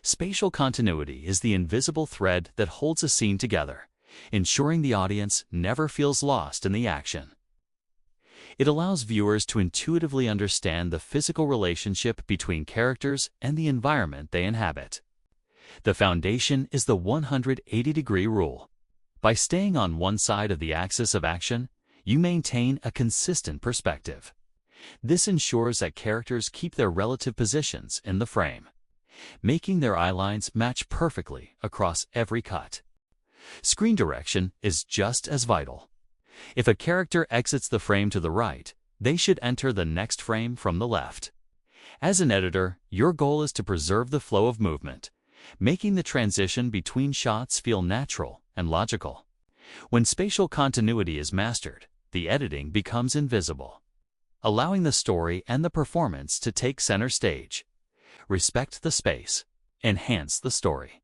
Spatial continuity is the invisible thread that holds a scene together, ensuring the audience never feels lost in the action. It allows viewers to intuitively understand the physical relationship between characters and the environment they inhabit. The foundation is the 180-degree rule. By staying on one side of the axis of action, you maintain a consistent perspective. This ensures that characters keep their relative positions in the frame, making their eye lines match perfectly across every cut. Screen direction is just as vital. If a character exits the frame to the right, they should enter the next frame from the left. As an editor, your goal is to preserve the flow of movement, making the transition between shots feel natural and logical. When spatial continuity is mastered, the editing becomes invisible, allowing the story and the performance to take center stage. Respect the space, enhance the story.